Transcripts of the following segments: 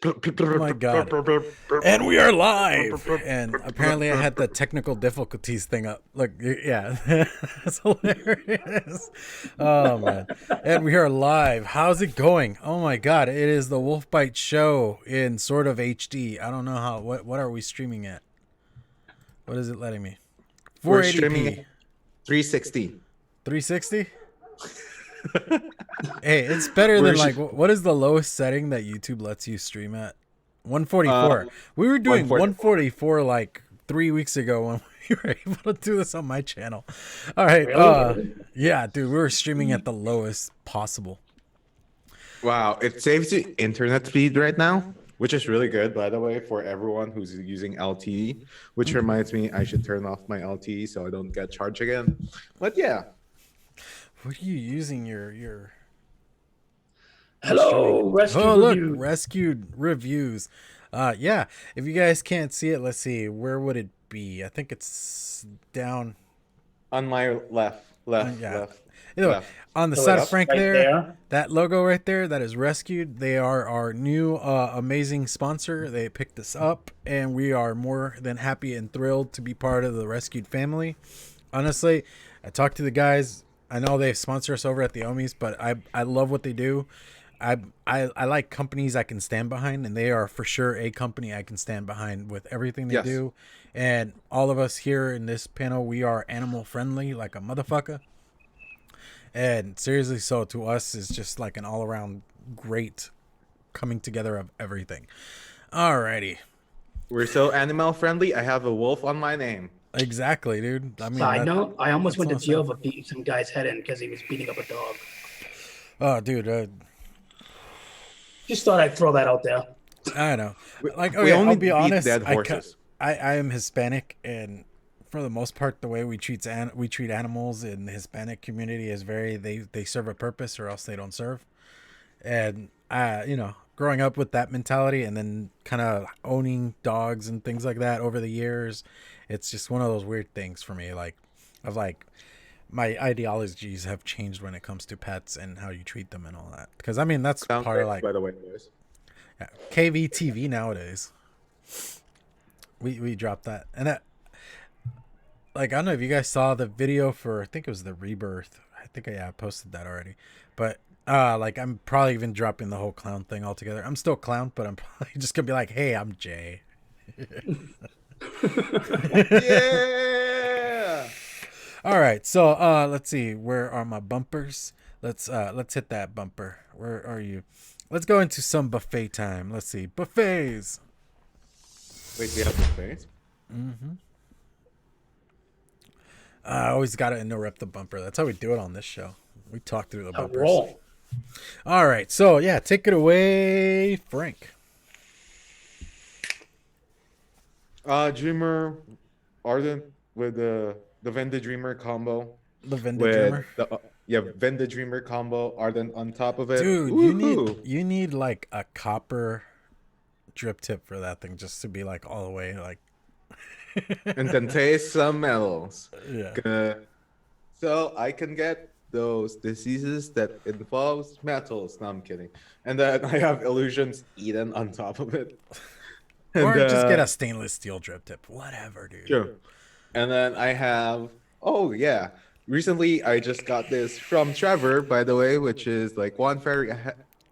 Oh my god. And we are live. And apparently I had the technical difficulties thing up. Look, yeah. That's hilarious. Oh man. And we are live. How's it going? Oh my god. It is the Wolfbite show in sort of HD. I don't know how what are we streaming at? What is it letting me? 480p. We're streaming at 360. 360? Hey, it's better than like what is the lowest setting that YouTube lets you stream at? 144. We were doing 144 like 3 weeks ago when we were able to do this on my channel. All right. Really? Yeah, dude, we were streaming at the lowest possible. Wow, it saves you internet speed right now, which is really good, by the way, for everyone who's using LTE, which reminds me I should turn off my LTE so I don't get charged again. But yeah. What are you using your Hello, Rescued Review. Look, Rescued Reviews. Yeah, if you guys can't see it, let's see. Where would it be? I think it's down On my left. Either way, on the side of Frank right there, that logo right there, that is Rescued. They are our new amazing sponsor. They picked us up, and we are more than happy and thrilled to be part of the Rescued family. Honestly, I talked to the guys. I know they sponsor us over at the Ohmies, but I love what they do. I like companies I can stand behind, and they are for sure a company I can stand behind with everything they do. And all of us here in this panel, we are animal friendly like a motherfucker. And seriously, so to us is just like an all around great coming together of everything. Alrighty. We're so animal friendly. I have a wolf on my name. Exactly, dude. I mean, side note, I almost went to jail for beating some guy's head in because he was beating up a dog. Oh, dude. Just thought I'd throw that out there. I know. Like, we only I'll be honest. dead horses. I am Hispanic, and for the most part, the way we treat animals in the Hispanic community is they serve a purpose, or else they don't serve. And growing up with that mentality, and then kind of owning dogs and things like that over the years, it's just one of those weird things for me. My ideologies have changed when it comes to pets and how you treat them and all that. Because I mean, that's part of by the way, boys. Yeah, KVTV nowadays. We dropped that, and I don't know if you guys saw the video for, I think it was the Rebirth. I think I posted that already, but I'm probably even dropping the whole clown thing altogether. I'm still clown, but I'm probably just gonna be like, hey, I'm Jay. Yeah. All right, so let's see, where are my bumpers? Let's hit that bumper. Where are you? Let's go into some buffet time. Let's see, buffets. Wait, we have buffets? Mm-hmm. I always gotta interrupt the bumper. That's how we do it on this show. We talk through the bumpers. Roll. All right, so yeah, take it away, Frank. Dreamer Ardent with the Venda Dreamer combo. The Venda Dreamer? Venda Dreamer combo, Ardent on top of it. Dude, woo-hoo. you need like a copper drip tip for that thing just to be like all the way like and then taste some metals. Yeah. So I can get those diseases that involves metals. No, I'm kidding. And then I have illusions eaten on top of it. Or just get a stainless steel drip tip. Whatever, dude. Sure. And then I have, recently I just got this from Trevor, by the way, which is like one ferry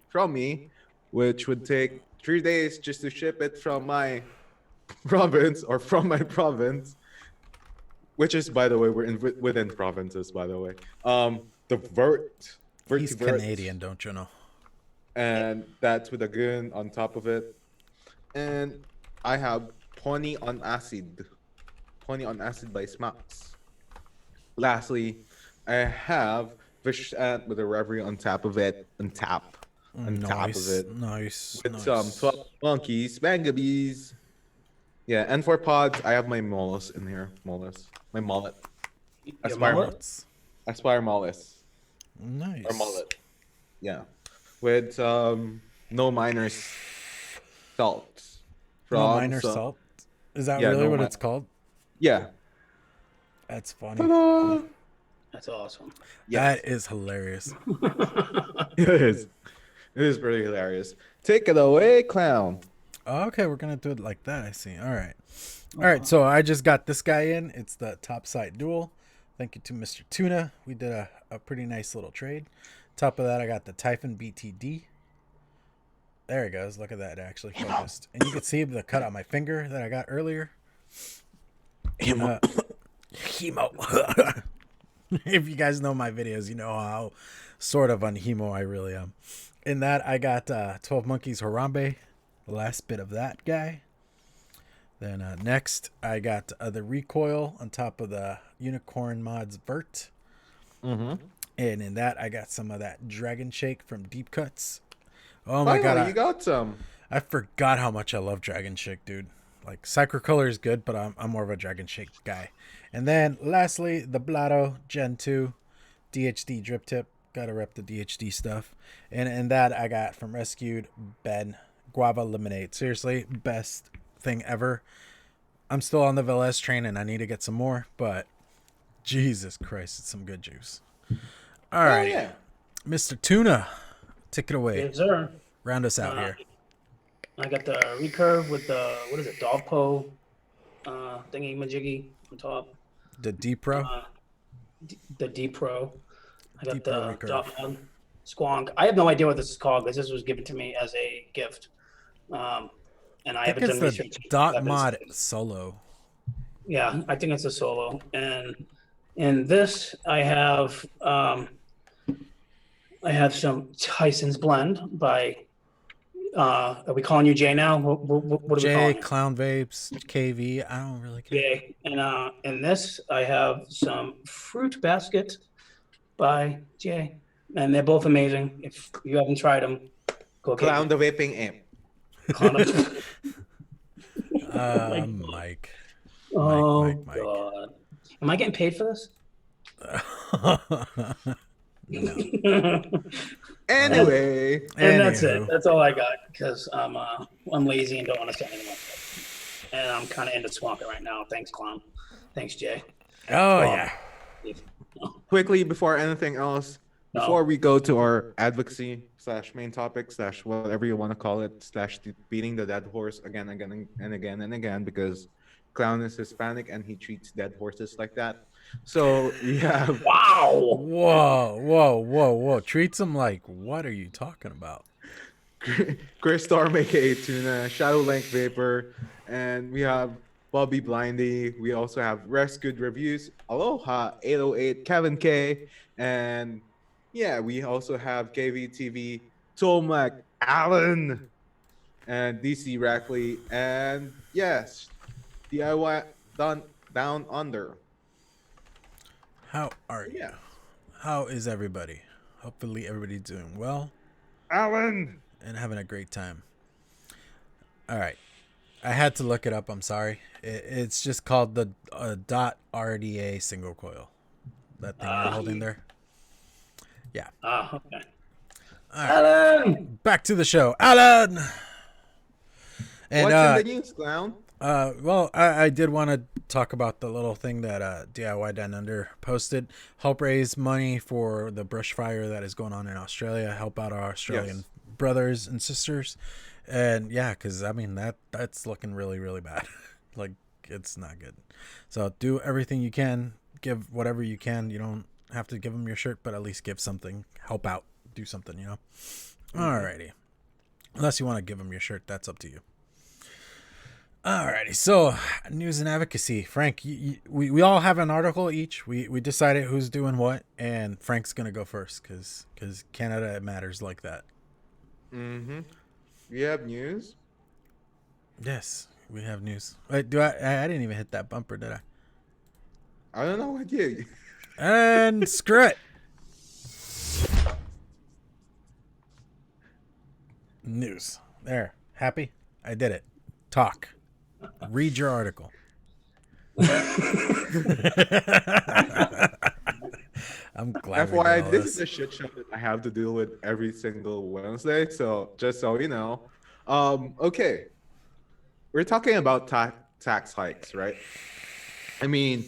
from me, which would take 3 days just to ship it from my province, which is, by the way, we're within provinces, by the way. The Vert. He's Canadian, don't you know? And that's with a gun on top of it. And I have Pony on Acid by Smacks. Lastly, I have Vicious Ant with a Reverie on top of it, top of it. Nice. With some 12 monkeys, Bangabees. Yeah, and for pods, I have my mollusk in here. My mullet. Aspire mollusk. Nice. Or mullet. Yeah. With no miners salt. No minor salt? Is that really what it's called? Yeah. That's funny. Ta-da! That's awesome. Yes. That is hilarious. It is. It is pretty hilarious. Take it away, clown. Okay, we're gonna do it like that. I see. All right. All right. So I just got this guy in. It's the Topside Duel. Thank you to Mr. Tuna. We did a pretty nice little trade. Top of that, I got the Typhon BTD. There he goes. Look at that. It actually focused. And you can see the cut on my finger that I got earlier. Hemo. If you guys know my videos, you know how sort of on hemo I really am. In that, I got 12 Monkeys Harambe. The last bit of that guy. Then next, I got the recoil on top of the Unicorn Mods Vert. Mm-hmm. And in that, I got some of that Dragon Shake from Deep Cuts. Oh my god, you got some. I forgot how much I love Dragon Shake, dude. Like, Psychocolor is good, but I'm more of a Dragon Shake guy. And then, lastly, the Blotto Gen 2 DHD Drip Tip. Gotta rep the DHD stuff. And in that, I got from Rescued Ben Guava Lemonade. Seriously, best thing ever. I'm still on the Velez train, and I need to get some more, but Jesus Christ, it's some good juice. All right, yeah. Mr. Tuna, take it away. Yes, sir. Round us out here. I got the recurve with the, what is it, Dogpo thingy majiggy on top. The D Pro. The D Pro. I got D-Pro the recurve. Squonk. I have no idea what this is called because this was given to me as a gift. And I I haven't think done it's the research. Dot I've been- Mod Solo. Yeah, I think it's a solo. And in this, I have some Tyson's Blend by. Are we calling you Jay now? What are we J, calling you? Clown Vapes, KV. I don't really care. Jay. And in this, I have some Fruit Basket by Jay, and they're both amazing. If you haven't tried them, go get Clown them. the vaping amp. Mike. Oh Mike. God, am I getting paid for this? Anyway, And that's Anywho. it. That's all I got because I'm lazy and don't want to say anything else. And I'm kind of into swamping right now. Thanks, Clown. Thanks, Jay. Oh, yeah. quickly before anything else, No. before we go to our advocacy / main topic / whatever you want to call it / beating the dead horse again and again because Clown is Hispanic and he treats dead horses like that. So yeah, Wow. Whoa. Treats him like, what are you talking about? Chris Storm, aka Tuna, Shadow Link Vapor, and we have Bobby Blindy. We also have Rescued Reviews, Aloha 808, Kevin K, and yeah, we also have KVTV, Tomac, Allen, and DC Rackley, and yes, DIY Down Under. How are you? Yeah, How is everybody? Hopefully everybody's doing well Allen. and having a great time. All right. I had to look it up. I'm sorry. It's just called the dot RDA single coil. That thing you're holding there. Yeah. Okay. All right. Alan! Back to the show. Alan! And, What's in the news, Clown? well, I did want to talk about the little thing that DIY Down Under posted. Help raise money for the brush fire that is going on in Australia. Help out our Australian brothers and sisters. And yeah, because I mean that's looking really, really bad. Like, it's not good. So do everything you can. Give whatever you can. You don't have to give them your shirt, but at least give something. Help out. Do something, you know? Alrighty. Unless you want to give them your shirt, that's up to you. Alrighty, so news and advocacy. Frank, we all have an article each. We decided who's doing what, and Frank's gonna go first because Canada, it matters like that. Mm-hmm. You have news? Yes, we have news. Wait, I didn't even hit that bumper, did I? I don't know what you. And screw it. News. There. Happy? I did it. Talk. Read your article. I'm glad. we did FYI, all this is a shit show that I have to deal with every single Wednesday. So just so you know, okay, we're talking about tax hikes, right? I mean,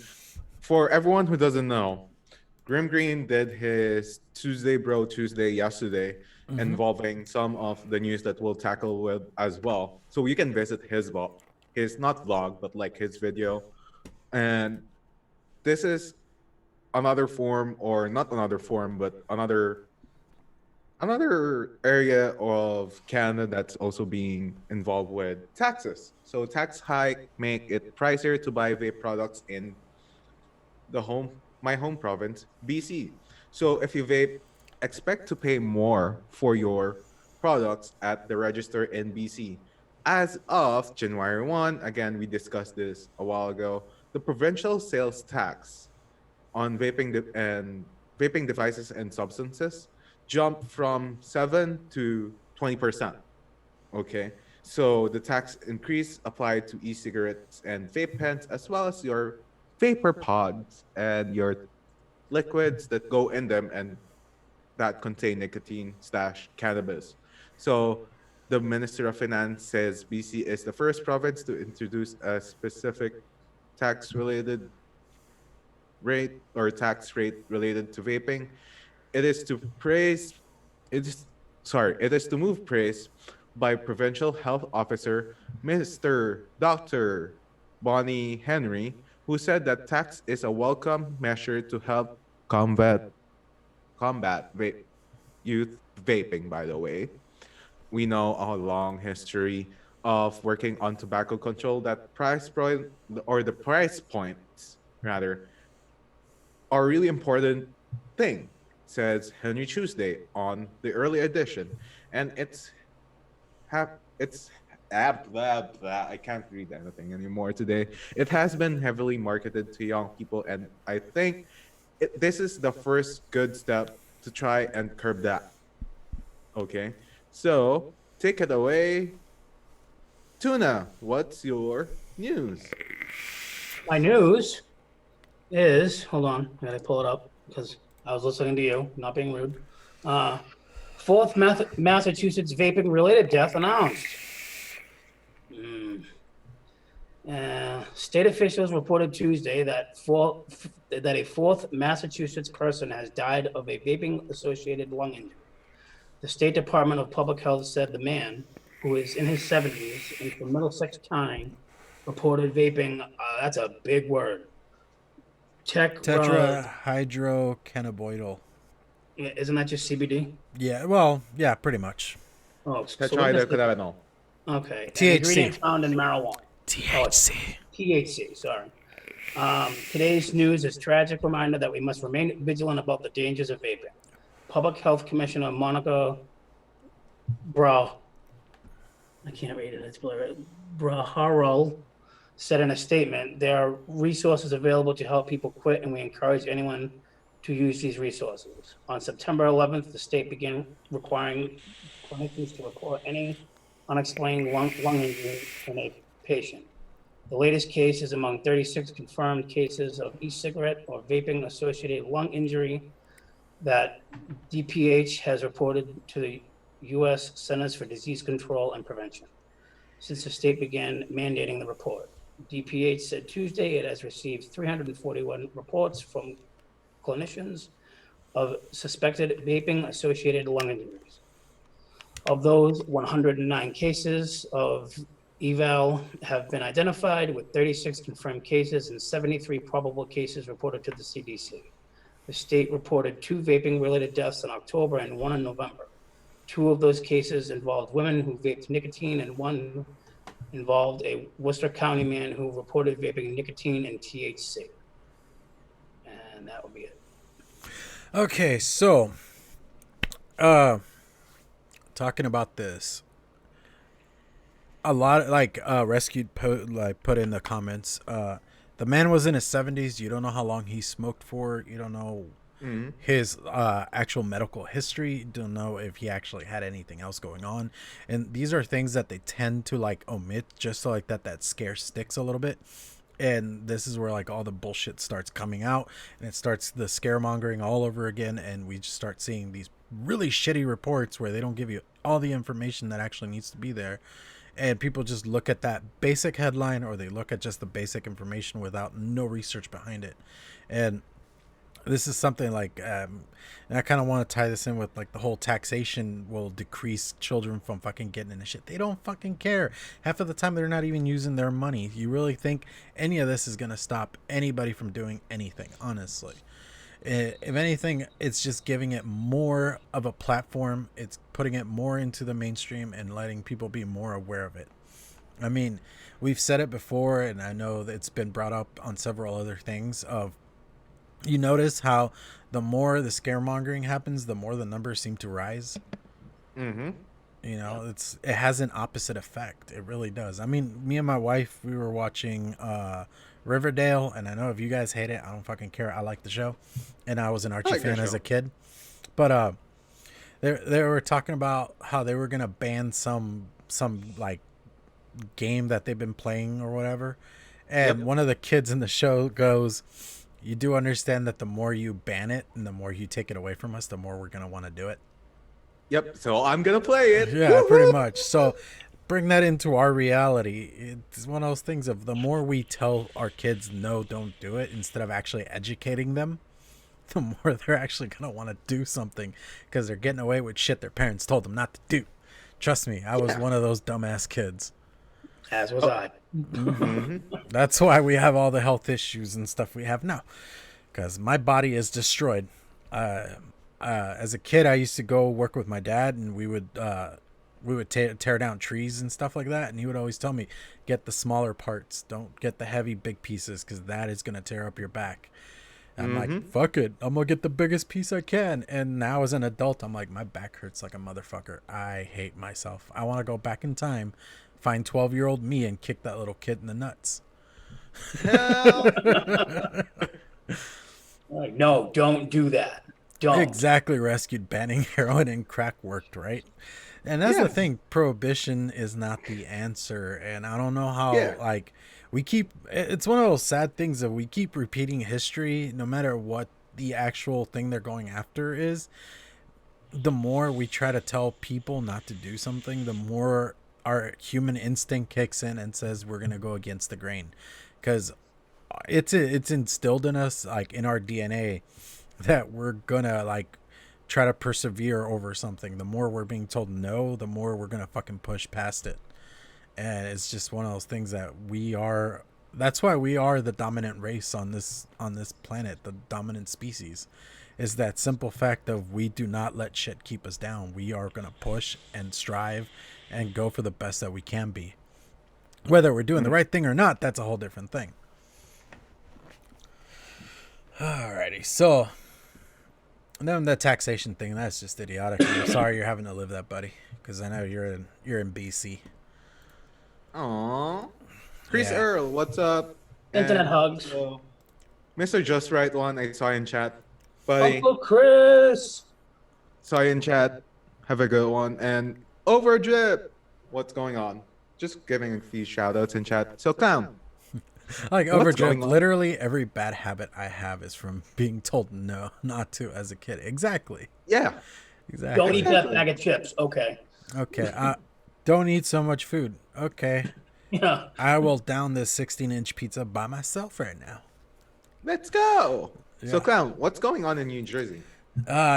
for everyone who doesn't know, Grim Green did his Tuesday Bro Tuesday yesterday, Mhm. involving some of the news that we'll tackle with as well. So you can visit his not vlog, but like his video. And this is another form, or not another form, but another area of Canada that's also being involved with taxes. So tax hike make it pricier to buy vape products in my home province, BC. So if you vape, expect to pay more for your products at the register in BC. As of January 1, again, we discussed this a while ago, the provincial sales tax on and vaping devices and substances jumped from 7 to 20%. Okay. So the tax increase applied to e-cigarettes and vape pens, as well as your vapor pods and your liquids that go in them and that contain nicotine slash cannabis. So the Minister of Finance says BC is the first province to introduce a specific tax related rate or tax rate related to vaping. It is to praise it is it is to move praise by Provincial Health Officer Mr. Dr. Bonnie Henry, who said that tax is a welcome measure to help combat youth vaping, by the way. We know a long history of working on tobacco control that the price points rather are really important thing, says Henry Tuesday on the early edition. And it's I can't read anything anymore today. It has been heavily marketed to young people, and I think this is the first good step to try and curb that. Okay, so take it away, Tuna. What's your news? My news is, hold on, I gotta pull it up because I was listening to you, not being rude. Fourth Massachusetts vaping related death announced. State officials reported Tuesday that a fourth Massachusetts person has died of a vaping associated lung injury. The State Department of Public Health said the man, who is in his 70s and from Middlesex County, reported vaping. That's a big word. Tetrahydrocannabinol. Isn't that just CBD? Yeah, well, yeah, pretty much. Oh, Tetrahydrocannabinol. Okay. THC. An ingredient found in marijuana. THC. THC, sorry. Today's news is a tragic reminder that we must remain vigilant about the dangers of vaping. Public Health Commissioner Monica I can't read it, it's blurry. Braharol said in a statement, there are resources available to help people quit, and we encourage anyone to use these resources. On September 11th, the state began requiring clinicians to report any unexplained lung injury in a patient. The latest case is among 36 confirmed cases of e-cigarette or vaping associated lung injury that DPH has reported to the U.S. Centers for Disease Control and Prevention since the state began mandating the report. DPH said Tuesday it has received 341 reports from clinicians of suspected vaping-associated lung injuries. Of those, 109 cases of eval have been identified, with 36 confirmed cases and 73 probable cases reported to the CDC. The state reported 2 vaping-related deaths in October and 1 in November. 2 of those cases involved women who vaped nicotine, and 1 involved a Worcester County man who reported vaping nicotine and THC. And that would be it. Okay, so talking about this, a lot like Rescued put in the comments, the man was in his 70s. You don't know how long he smoked for. You don't know his actual medical history. You don't know if he actually had anything else going on. And these are things that they tend to like omit just so like that scare sticks a little bit. And this is where like all the bullshit starts coming out, and it starts the scaremongering all over again, and we just start seeing these really shitty reports where they don't give you all the information that actually needs to be there, and people just look at that basic headline, or they look at just the basic information without no research behind it. And this is something like, and I kind of want to tie this in with like the whole taxation will decrease children from fucking getting into shit. They don't fucking care. Half of the time they're not even using their money. You really think any of this is going to stop anybody from doing anything? Honestly, if anything, it's just giving it more of a platform. It's putting it more into the mainstream and letting people be more aware of it. I mean, we've said it before, and I know that it's been brought up on several other things of, you notice how the more the scaremongering happens, the more the numbers seem to rise. Mm-hmm. You know, it has an opposite effect. It really does. I mean, me and my wife, we were watching Riverdale, and I know if you guys hate it, I don't fucking care. I like the show, and I was an Archie fan as a kid. But they were talking about how they were gonna ban some like game that they've been playing or whatever, and one of the kids in the show goes, "You do understand that the more you ban it and the more you take it away from us, the more we're gonna want to do it." Yep. So I'm gonna play it. Yeah, Woo-hoo! pretty much. So bring that into our reality. It's one of those things of the more we tell our kids no, don't do it, instead of actually educating them, the more they're actually gonna want to do something because they're getting away with shit their parents told them not to do. Trust me, I was one of those dumbass kids. As was I. That's why we have all the health issues and stuff we have now, because my body is destroyed. As a kid, I used to go work with my dad, and we would tear down trees and stuff like that, and he would always tell me, get the smaller parts, don't get the heavy big pieces, because that is going to tear up your back. And I'm like, fuck it, I'm gonna get the biggest piece I can. And now as an adult, I'm like, my back hurts like a motherfucker. I hate myself. I want to go back in time, find 12-year-old me, and kick that little kid in the nuts. Like, no, don't do that. Don't. Exactly. Rescued. Banning heroin and crack worked, right? And that's the thing. Prohibition is not the answer. And I don't know how, like, it's one of those sad things that we keep repeating history, no matter what the actual thing they're going after is. The more we try to tell people not to do something, the more our human instinct kicks in and says we're going to go against the grain. Because it's instilled in us, like, in our DNA, that we're gonna like try to persevere over something. The more we're being told no, the more we're gonna fucking push past it. And it's just one of those things that that's why we are the dominant race on this planet, the dominant species, is that simple fact of we do not let shit keep us down. We are gonna push and strive and go for the best that we can be. Whether we're doing the right thing or not, that's a whole different thing. Alrighty, so and then the taxation thing, that's just idiotic. I'm sorry you're having to live that, buddy, because I know you're in BC. Aww. Chris Earl, what's up? Internet hugs. Mr. Just Right One, I saw you in chat. Buddy, Uncle Chris. saw you in chat. Have a good one. And Overdrip, what's going on? Just giving a few shout outs in chat. So, Clown. Like, Overdrip, literally every bad habit I have is from being told no, not to as a kid. Exactly. Yeah. Exactly. Don't eat that bag of chips. Okay. Okay. Don't eat so much food. Okay. Yeah. I will down this 16-inch pizza by myself right now. Let's go. Yeah. So, Clown, what's going on in New Jersey?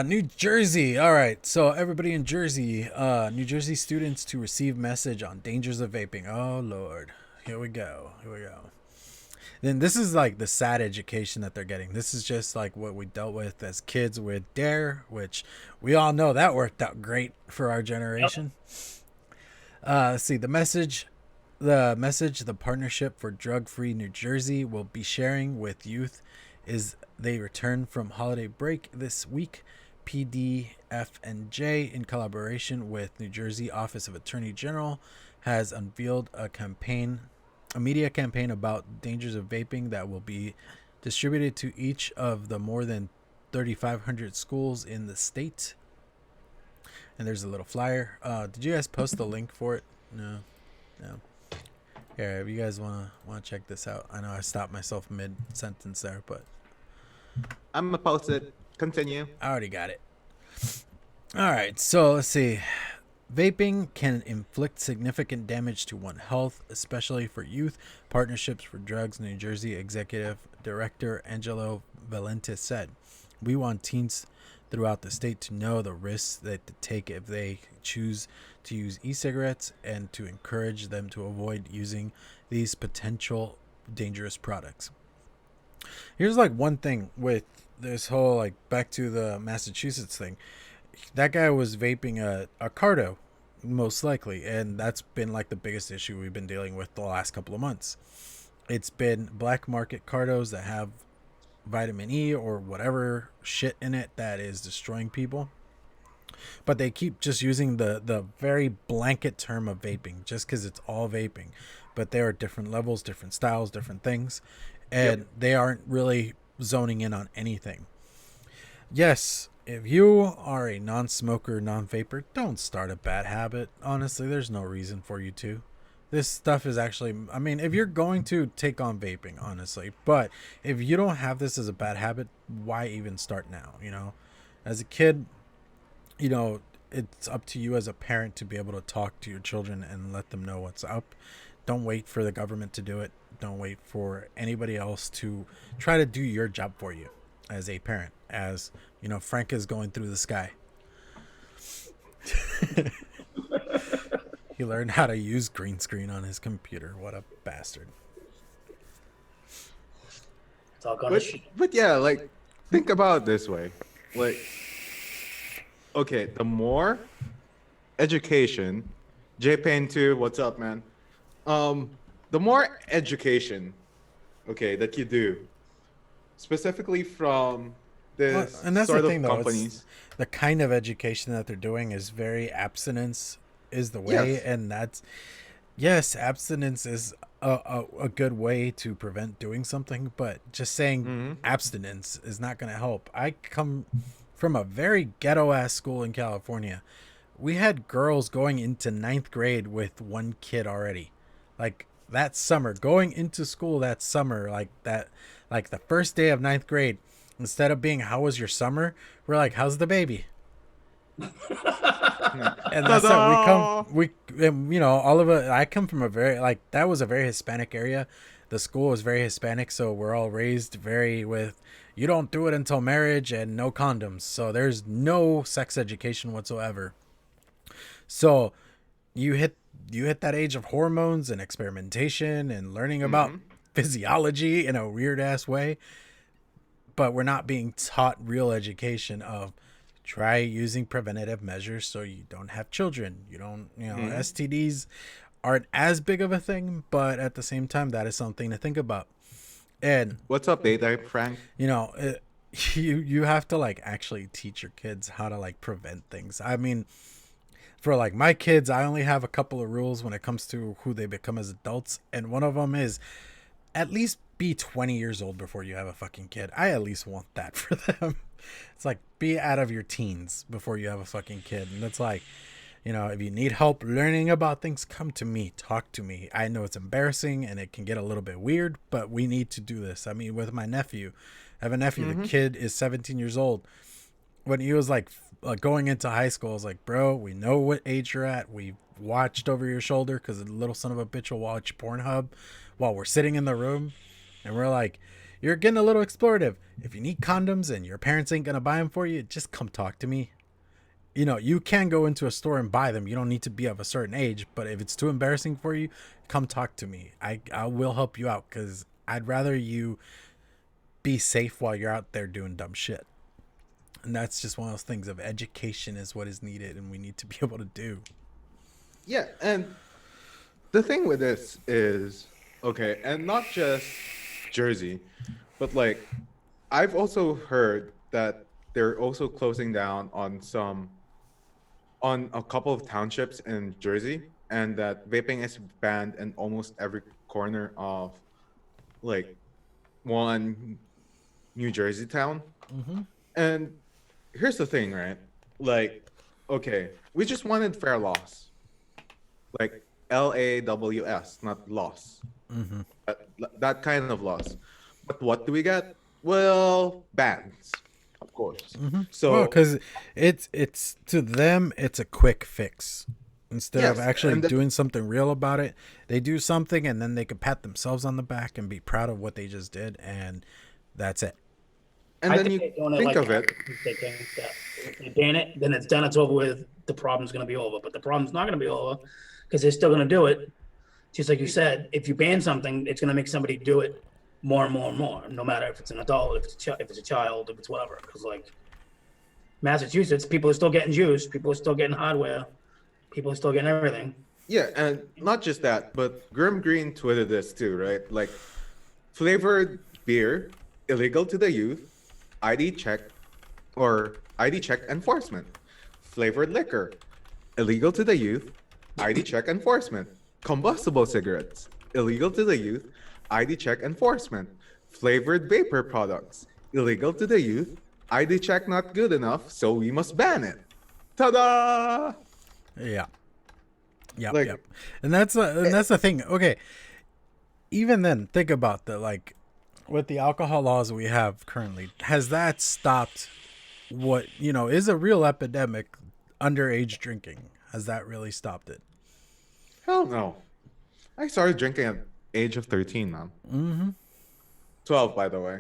New Jersey. All right. So everybody in Jersey, New Jersey students to receive message on dangers of vaping. Oh, Lord. Here we go. Then this is like the sad education that they're getting. This is just like what we dealt with as kids with DARE, which we all know that worked out great for our generation. Let's see, the message, the Partnership for Drug-Free New Jersey will be sharing with youth is they return from holiday break this week. PDFNJ, in collaboration with New Jersey Office of Attorney General, has unveiled a media campaign about dangers of vaping that will be distributed to each of the more than 3,500 schools in the state. And there's a little flyer. Did you guys post the link for it? No. Here, if you guys want to check this out. I know I stopped myself mid-sentence there, but I'm going to post it. Continue. I already got it. All right, so let's see. Vaping can inflict significant damage to one's health, especially for youth. Partnerships for Drugs New Jersey Executive Director Angelo Valente said, "We want teens throughout the state to know the risks that they take if they choose to use e-cigarettes and to encourage them to avoid using these potential dangerous products." Here's like one thing with this whole, like, back to the Massachusetts thing. That guy was vaping a Cardo, most likely, and that's been like the biggest issue we've been dealing with the last couple of months. It's been black market Cardos that have vitamin E or whatever shit in it that is destroying people. But they keep just using the very blanket term of vaping just because it's all vaping. But there are different levels, different styles, different things, and they aren't really zoning in on anything. Yes, if you are a non-smoker, non-vapor, don't start a bad habit. Honestly, there's no reason for you to. This stuff is actually, I mean, if you're going to take on vaping, honestly, but if you don't have this as a bad habit, why even start now? You know, as a kid, you know, it's up to you as a parent to be able to talk to your children and let them know what's up. Don't wait for the government to do it. Don't wait for anybody else to try to do your job for you as a parent. As you know, Frank is going through the sky. He learned how to use green screen on his computer. What a bastard. It's all gonna shit. But yeah, like, think about it this way. Like, okay, the more education, J-Pain 2, what's up, man? The more education, okay, that you do, specifically from this and that's sort the thing, of though. companies. The kind of education that they're doing is very abstinence is the way, Yes. and that's, yes, abstinence is a good way to prevent doing something, but just saying abstinence is not going to help. I come from a very ghetto ass school in California. We had girls going into 9th grade with one kid already, like that summer, going into school that summer, like that, like the first day of 9th grade, instead of being "how was your summer," we're like, "how's the baby?" And that's it. You know, all of it. I come from a very, like, that was a very Hispanic area. The school was very Hispanic, so we're all raised very with, you don't do it until marriage and no condoms. So there's no sex education whatsoever. So you hit that age of hormones and experimentation and learning about physiology in a weird ass way, but we're not being taught real education of, try using preventative measures so you don't have children. You don't, you know, STDs aren't as big of a thing, but at the same time, that is something to think about. And What's up, Daytime, Frank? you know, you have to, like, actually teach your kids how to, like, prevent things. I mean, for like my kids, I only have a couple of rules when it comes to who they become as adults, and one of them is at least be 20 years old before you have a fucking kid. I at least want that for them. It's like, be out of your teens before you have a fucking kid. And it's like, you know, if you need help learning about things, come to me, talk to me. I know it's embarrassing and it can get a little bit weird, but we need to do this. I mean, with my nephew, I have a nephew, the kid is 17 years old. When he was like going into high school, I was like, bro, we know what age you're at. We've watched over your shoulder because the little son of a bitch will watch Pornhub while we're sitting in the room. And we're like, you're getting a little explorative. If you need condoms and your parents ain't going to buy them for you, just come talk to me. You know, you can go into a store and buy them. You don't need to be of a certain age. But if it's too embarrassing for you, come talk to me. I will help you out because I'd rather you be safe while you're out there doing dumb shit. And that's just one of those things of education is what is needed and we need to be able to do. Yeah, and the thing with this is, okay, and not just Jersey, but like, I've also heard that they're also closing down on a couple of townships in Jersey, and that vaping is banned in almost every corner of like one New Jersey town. And here's the thing, right? Like, okay, we just wanted fair laws, like LAWS, not loss. That kind of loss. But what do we get? Well, bans, of course. So, because it's to them, it's a quick fix. Instead of Yes, actually and the, doing something real about it, they do something and then they could pat themselves on the back and be proud of what they just did, and that's it. and I then think you they're doing it think like of it. they think that if they ban it, then it's done, it's over with. The problem's going to be over, but the problem's not going to be over because they're still going to do it. Just like you said, if you ban something, it's going to make somebody do it more and more and more, no matter if it's an adult, if it's a child, if it's whatever. Because like Massachusetts, people are still getting juice, people are still getting hardware, people are still getting everything. Yeah, and not just that, but Grim Green tweeted this too, right? Like, flavored beer illegal to the youth, ID check or ID check enforcement. Flavored liquor illegal to the youth, ID check enforcement. Combustible cigarettes illegal to the youth, ID check enforcement. Flavored vapor products illegal to the youth, ID check not good enough, so we must ban it. Ta-da! Yeah. Yep, Like- yep. And that's the thing. Okay. Even then, think about the like with the alcohol laws we have currently, has that stopped what, is a real epidemic, underage drinking? Has that really stopped it? Hell no. I started drinking at age of 13, man. Mm-hmm. 12, by the way.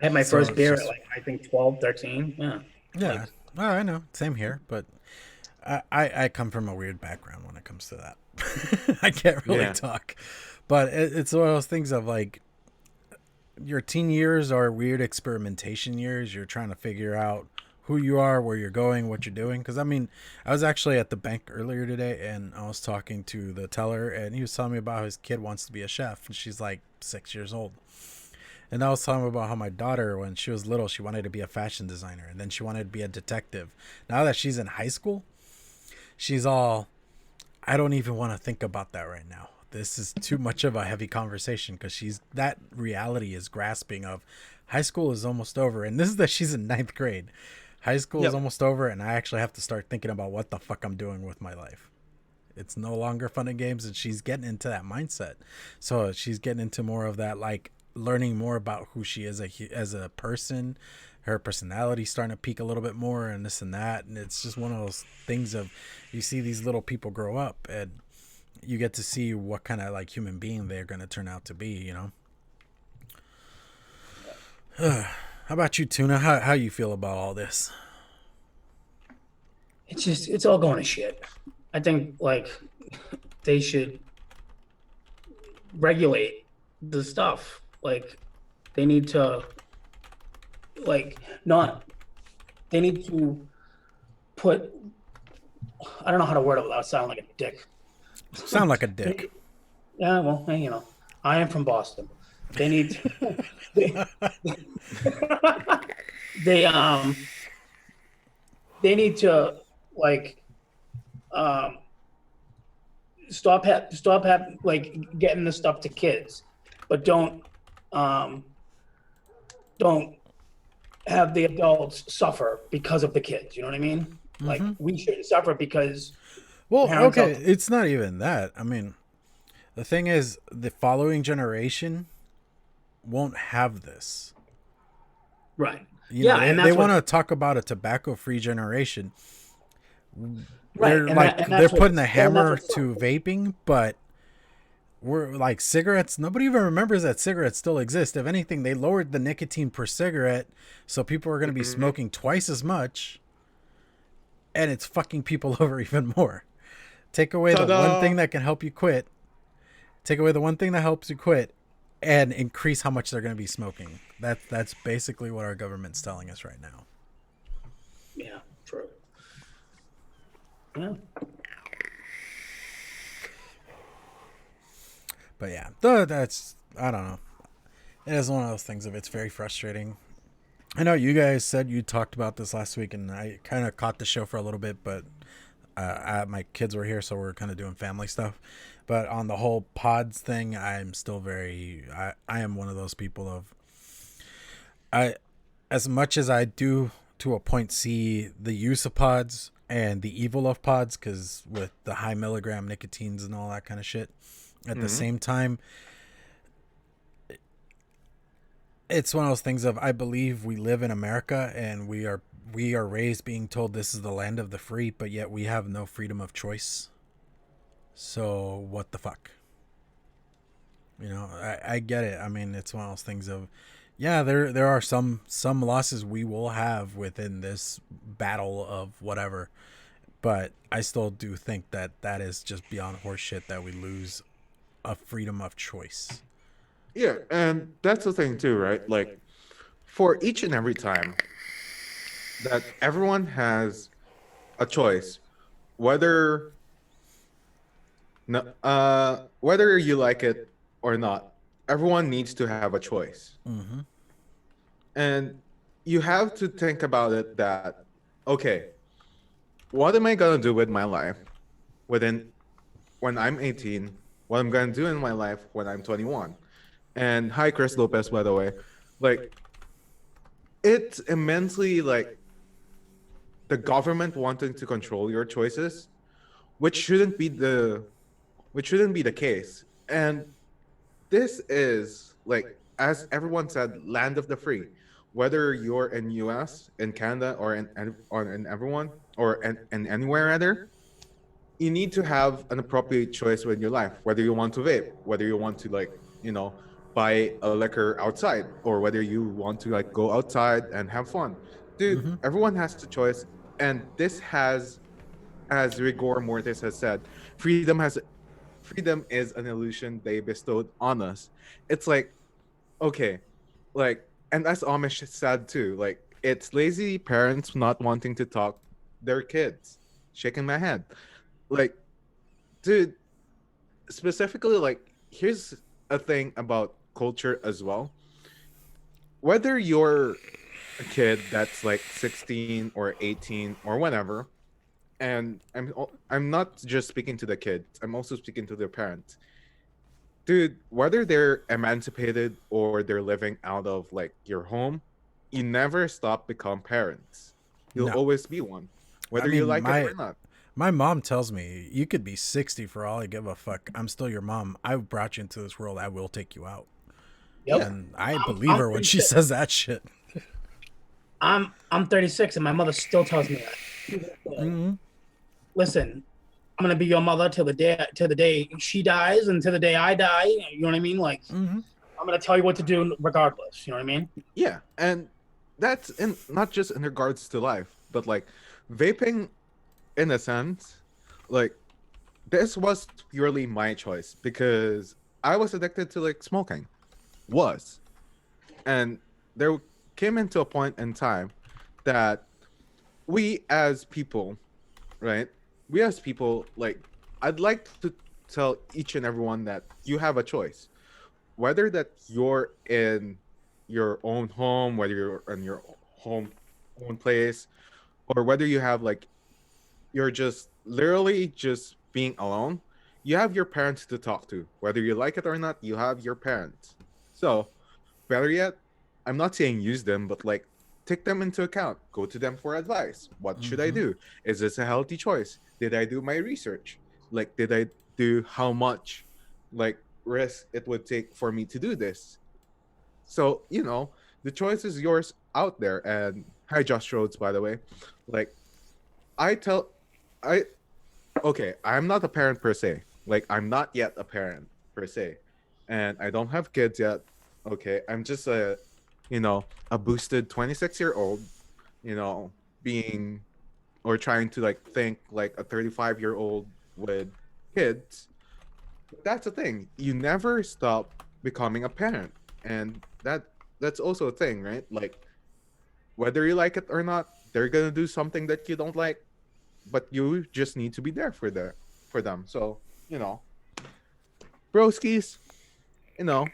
I had my So first it's beer just- at like, I think 12, 13. Yeah. Yeah. Oh, I know. Same here, but I come from a weird background when it comes to that. I can't really Yeah. talk. But it's one of those things of like, your teen years are weird experimentation years. You're trying to figure out who you are, where you're going, what you're doing. Because, I was actually at the bank earlier today, and I was talking to the teller, and he was telling me about how his kid wants to be a chef, and she's like 6 years old. And I was telling him about how my daughter, when she was little, she wanted to be a fashion designer, and then she wanted to be a detective. Now that she's in high school, she's all, I don't even want to think about that right now. This is too much of a heavy conversation, because that reality is grasping of high school is almost over. And this is that she's in 9th grade. High school is almost over, and I actually have to start thinking about what the fuck I'm doing with my life. It's no longer fun and games, and she's getting into that mindset. So she's getting into more of that, like, learning more about who she is as a person. Her personality starting to peak a little bit more, and this and that. And it's just one of those things of, you see these little people grow up, and you get to see what kind of like human being they're going to turn out to be, How about you, Tuna? How you feel about all this? It's all going to shit. I think like they should regulate the stuff. Like they need to they need to put, I don't know how to word it without sounding like a dick. Sound like a dick. Yeah, well, I am from Boston. They need they need to like stop getting this stuff to kids, but don't have the adults suffer because of the kids. You know what I mean? Like we shouldn't suffer because Well, parents okay, out- it's not even that. The thing is, the following generation won't have this. right. They that's want to what- talk about a tobacco-free generation. Right, They're and like that- and they're that's what- putting the and hammer that's to what- vaping, but we're like cigarettes. Nobody even remembers that cigarettes still exist. If anything, they lowered the nicotine per cigarette, so people are going to be smoking twice as much, and it's fucking people over even more. Take away the Ta-da! one thing that can help you quit. Take away the one thing that helps you quit, and increase how much they're going to be smoking. That's basically what our government's telling us right now. Yeah, true. Yeah. But yeah, that's, I don't know. It is one of those things of, it's very frustrating. I know you guys said you talked about this last week, and I kind of caught the show for a little bit, but my kids were here, so we're kind of doing family stuff. But on the whole pods thing, I'm still I am one of those people of, as much as I do to a point see the use of pods and the evil of pods, because with the high milligram nicotines and all that kind of shit, at the same time, it's one of those things of, I believe we live in America, and we are raised being told this is the land of the free, but yet we have no freedom of choice. So what the fuck? You know, I get it. I mean, it's one of those things of, yeah, there are some losses we will have within this battle of whatever, but I still do think that is just beyond horseshit that we lose a freedom of choice. Yeah, and that's the thing too, right? Like, for each and every time that everyone has a choice, whether whether you like it or not, everyone needs to have a choice. Mm-hmm. And you have to think about it that, okay, what am I gonna do with my life within when I'm 18? What I'm gonna do in my life when I'm 21? And hi, Chris Lopez, by the way. Like, it's immensely like the government wanting to control your choices, which shouldn't be the case. And this is like, as everyone said, land of the free. Whether you're in US, in Canada, or in everyone, or in anywhere rather, you need to have an appropriate choice with your life. Whether you want to vape, whether you want to, like, buy a liquor outside, or whether you want to, like, go outside and have fun. Dude, Mm-hmm. everyone has the choice, and this has, as rigor mortis has said, freedom is an illusion they bestowed on us. It's like, okay, like, and as Amish said too, like, it's lazy parents not wanting to talk their kids. Shaking my head. Like, dude, specifically, like, here's a thing about culture as well. Whether you're a kid that's like 16 or 18 or whatever, and I'm not just speaking to the kids, I'm also speaking to their parents. Dude, whether they're emancipated or they're living out of, like, your home, you never stop become parents. You'll No. always be one, whether I you mean, like it or not. my mom tells me, you could be 60 for all I give a fuck. I'm still your mom. I brought you into this world. I will take you out. Yep. And I believe her when she says that shit. I'm 36, and my mother still tells me that. Mm-hmm. Listen, I'm gonna be your mother till the day she dies, and till the day I die. You know what I mean? Like, Mm-hmm. I'm gonna tell you what to do regardless. You know what I mean? Yeah, and that's not just in regards to life, but like vaping, in a sense, like, this was purely my choice because I was addicted to, like, smoking. And there came into a point in time that we as people, right? We as people, like, I'd like to tell each and everyone that you have a choice. Whether that you're in your own home, whether you're in your own place, or whether you have, like, you're just literally just being alone, you have your parents to talk to. Whether you like it or not, you have your parents. So, better yet, I'm not saying use them, but, like, take them into account. Go to them for advice. What should I Mm-hmm. do? Is this a healthy choice? Did I do my research? Like, did I do how much, like, risk it would take for me to do this? So, the choice is yours out there. And hi, Josh Rhodes, by the way. Like, I tell, I, okay, I'm not a parent per se. Like, I'm not yet a parent per se. And I don't have kids yet. Okay, I'm just a boosted 26-year-old, being, or trying to, like, think like a 35-year-old with kids. That's the thing. You never stop becoming a parent. And that's also a thing, right? Like, whether you like it or not, they're gonna do something that you don't like, but you just need to be there for them. So, broskies, No,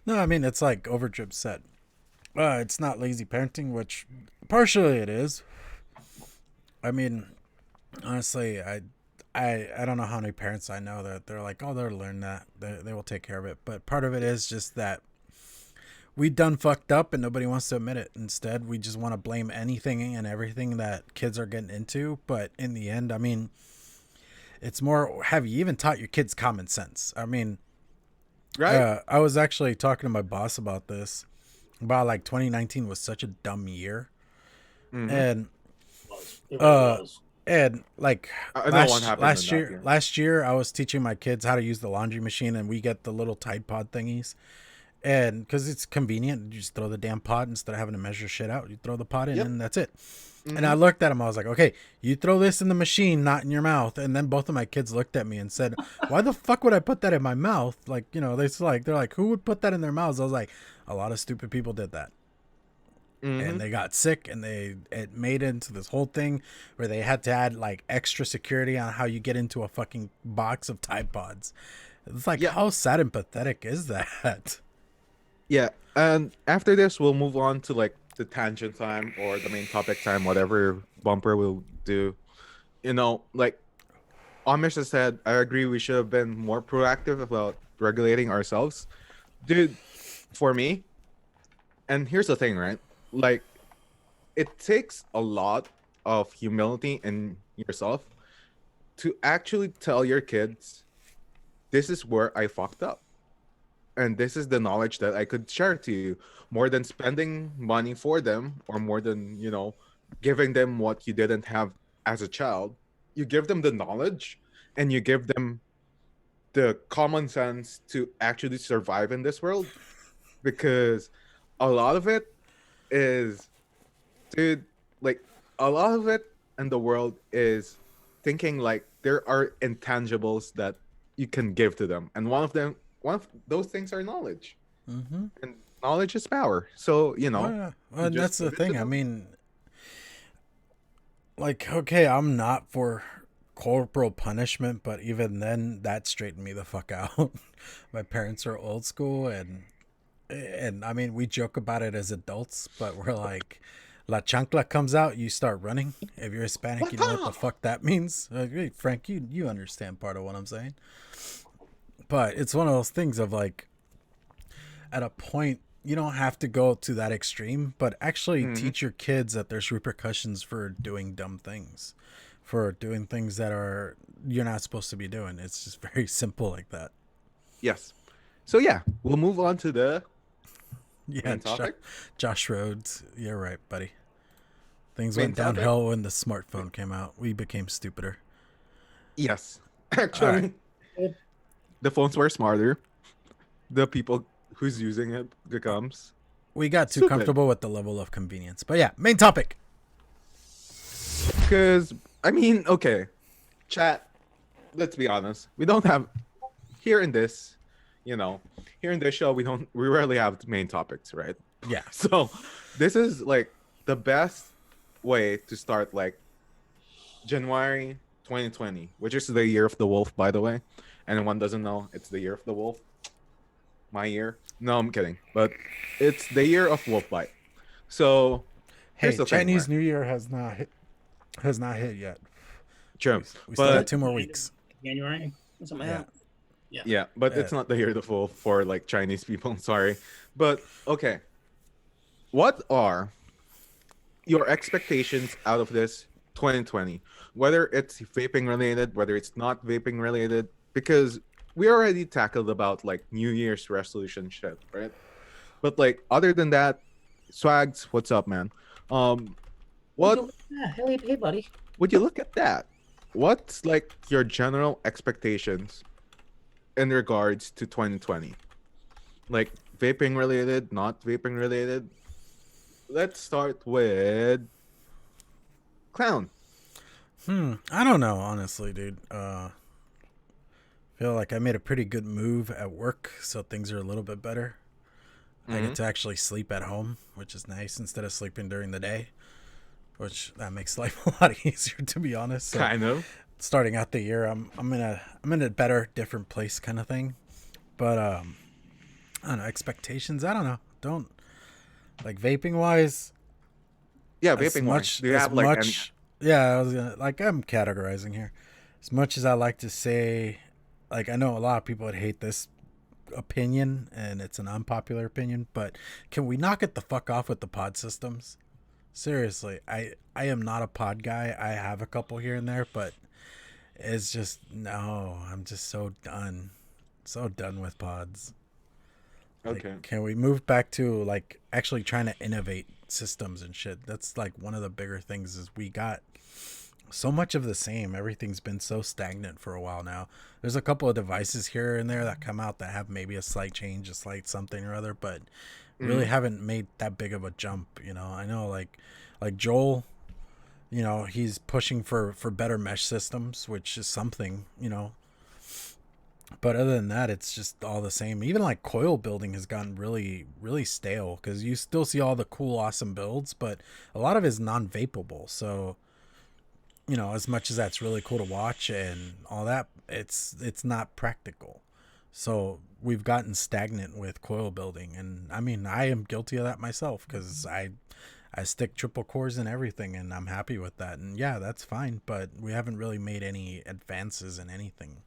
I mean, it's like Overdrip said. It's not lazy parenting, which partially it is. I mean, honestly, I don't know how many parents I know that they're like, oh, they'll learn that. They will take care of it. But part of it is just that we done fucked up and nobody wants to admit it. Instead, we just want to blame anything and everything that kids are getting into. But in the end, I mean, it's more, have you even taught your kids common sense? I mean, right? I was actually talking to my boss about this. About like 2019 was such a dumb year. And It really was. and like I know what happened last in that year, year. last year I was teaching my kids how to use the laundry machine, and we get the little Tide Pod thingies, and because it's convenient, you just throw the damn pod instead of having to measure shit out. You throw the pod in, Yep. and that's it. And I looked at him. I was like, okay, you throw this in the machine, not in your mouth. And then both of my kids looked at me and said, why the fuck would I put that in my mouth? Like, you know, they're like, who would put that in their mouths? I was like, a lot of stupid people did that. And they got sick, and it made into this whole thing where they had to add like extra security on how you get into a fucking box of Tide Pods. It's like, how sad and pathetic is that? Yeah, and after this, we'll move on to like the tangent time or the main topic time, whatever bumper we'll do. You know, like Amish has said, I agree we should have been more proactive about regulating ourselves. Dude, for me, and here's the thing, right? Like, it takes a lot of humility in yourself to actually tell your kids, this is where I fucked up. And this is the knowledge that I could share to you, more than spending money for them or more than, you know, giving them what you didn't have as a child. You give them the knowledge and you give them the common sense to actually survive in this world, because a lot of it is, dude, like a lot of it in the world is thinking like there are intangibles that you can give to them, and one of those things are knowledge, and knowledge is power. So you know, Well, and that's the thing. I mean, like, okay, I'm not for corporal punishment, but even then, that straightened me the fuck out. My parents are old school, and I mean, we joke about it as adults, but we're like, La chancla comes out, you start running. If you're Hispanic, you know what the fuck that means. Like, hey, Frank, you understand part of what I'm saying. But it's one of those things of like, at a point, you don't have to go to that extreme, but actually teach your kids that there's repercussions for doing dumb things, for doing things that are you're not supposed to be doing. It's just very simple like that. Yes. So yeah, we'll move on to the Yeah, topic. Josh Rhodes, you're right, buddy. Things Main went topic? downhill when the smartphone came out. We became stupider. Yes. Actually, the phones were smarter. The people who's using it becomes. We got too Stupid. comfortable with the level of convenience. But yeah, main topic. Because, I mean, okay, chat, let's be honest. We don't have, here in this, you know, here in this show, we rarely have main topics, right? Yeah. So, this is like the best way to start like January 2020, which is the year of the wolf, by the way. Anyone doesn't know, it's the year of the wolf. My year. No, I'm kidding. But it's the year of Wolfbite. So, Hey, here's the thing, Chinese right? New Year has not hit yet. True. We still got 2 more weeks. January or something like that. Yeah, but it's not the year of the wolf for like Chinese people. Sorry. But okay. What are your expectations out of this 2020? Whether it's vaping related, whether it's not vaping related, because we already tackled about like New Year's resolution shit, right? But like other than that, Swags, what's up, man? What Hey, buddy. would you look at that? What's like your general expectations in regards to 2020? Like vaping related, not vaping related? Let's start with Clown. I don't know, honestly, dude. Feel like I made a pretty good move at work, so things are a little bit better. I get to actually sleep at home, which is nice, instead of sleeping during the day, which that makes life a lot easier, to be honest. So Kind of. starting out the year, I'm in a better, different place, kind of thing. But I don't know, expectations. I don't know. Don't like vaping wise. Yeah, As vaping much, wise. Do you as have like any? much. Yeah, I was gonna like I'm categorizing here. As much as I like to say, like I know a lot of people would hate this opinion, and it's an unpopular opinion, but can we knock it the fuck off with the pod systems? Seriously, I am not a pod guy. I have a couple here and there, but it's just no. I'm just so done with pods. Like, Okay. can we move back to like actually trying to innovate systems and shit. That's like one of the bigger things is we got so much of the same. Everything's been so stagnant for a while now. There's a couple of devices here and there that come out that have maybe a slight change, a slight something or other, but really haven't made that big of a jump. You know, I know like Joel, you know, he's pushing for better mesh systems, which is something, you know. But other than that, it's just all the same. Even like coil building has gotten really, really stale because you still see all the cool, awesome builds, but a lot of it is non-vapable. So, you know, as much as that's really cool to watch and all that, it's not practical. So we've gotten stagnant with coil building, and I mean, I am guilty of that myself because I stick triple cores in everything, and I'm happy with that. And yeah, that's fine, but we haven't really made any advances in anything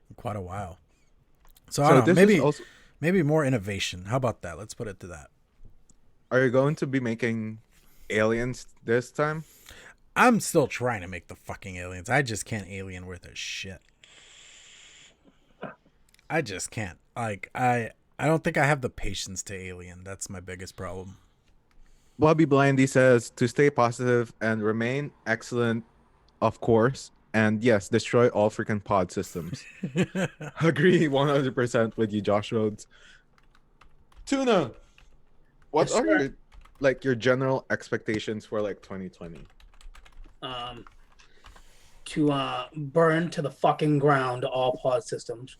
in quite a while. So I don't know, maybe more innovation. How about that? Let's put it to that. Are you going to be making aliens this time? I'm still trying to make the fucking aliens. I just can't alien worth a shit. I just can't. Like, I don't think I have the patience to alien. That's my biggest problem. Bobby Blindy says to stay positive and remain excellent, of course. And yes, destroy all freaking pod systems. Agree 100% with you, Josh Rhodes. Tuna, what are your general expectations for like 2020? To burn to the fucking ground all pod systems.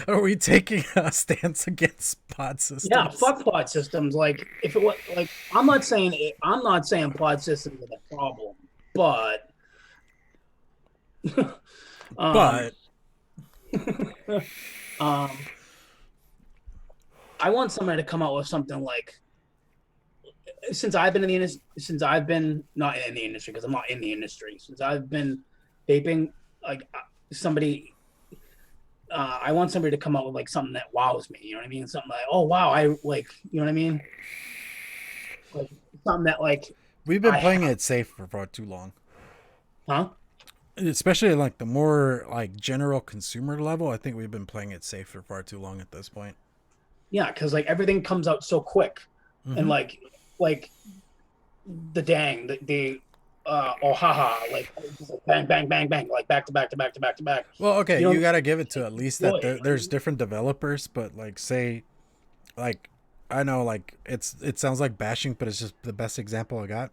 Are we taking a stance against pod systems? Yeah, fuck pod systems. Like, if it was like, I'm not saying pod systems are the problem, but I want somebody to come out with something like, since I've been not in the industry, because I'm not in the industry, since I've been vaping, like I want somebody to come out with like something that wows me. You know what I mean? Something like, oh wow, I like, you know what I mean? Like something that like we've been playing it safe for far too long. Huh? Especially like the more like general consumer level, I think we've been playing it safe for far too long at this point. Yeah, because like everything comes out so quick, and like the dang, the oh haha, like bang bang bang bang, like back to back to back to back to back. Well, okay, you gotta give it to at least that there's different developers, but like say, like I know like it sounds like bashing, but it's just the best example I got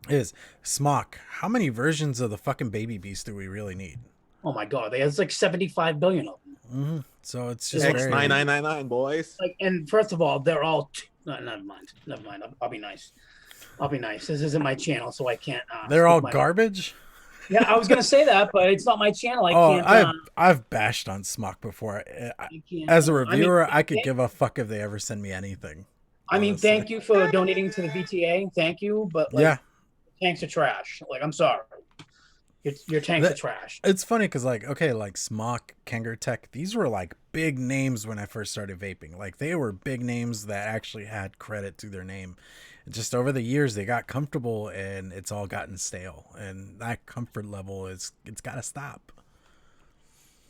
is Smock. How many versions of the fucking Baby Beast do we really need? Oh my god, there's like 75 billion of them. So it's just X9999 boys. Like, and first of all, they're all never mind. I'll be nice. This isn't my channel, so I can't. They're all garbage. Yeah, I was gonna say that, but it's not my channel. I can't. I've bashed on Smock before. As a reviewer, I could give a fuck if they ever send me anything. I mean, thank you for donating to the VTA. Thank you, but like, tanks are trash. Like, I'm sorry. Your tanks are trash. It's funny because like, okay, like Smock, Kangertech, these were like big names when I first started vaping. Like they were big names that actually had credit to their name. Just over the years, they got comfortable and it's all gotten stale. And that comfort level it's got to stop.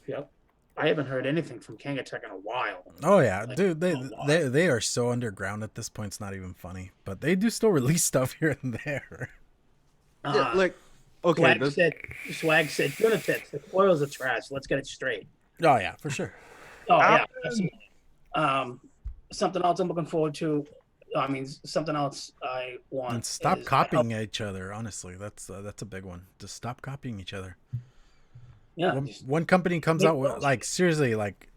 Yep. I haven't heard anything from Kangertech in a while. Oh yeah, like, dude, they are so underground at this point. It's not even funny, but they do still release stuff here and there. Yeah, like. Okay. Swag said, benefits. The coils are trash. Let's get it straight. Oh yeah, for sure. Oh yeah, absolutely. Something else I'm looking forward to. I mean, something else I want. And stop copying each other. Honestly, that's a big one. Just stop copying each other. Yeah. One company comes out with like seriously like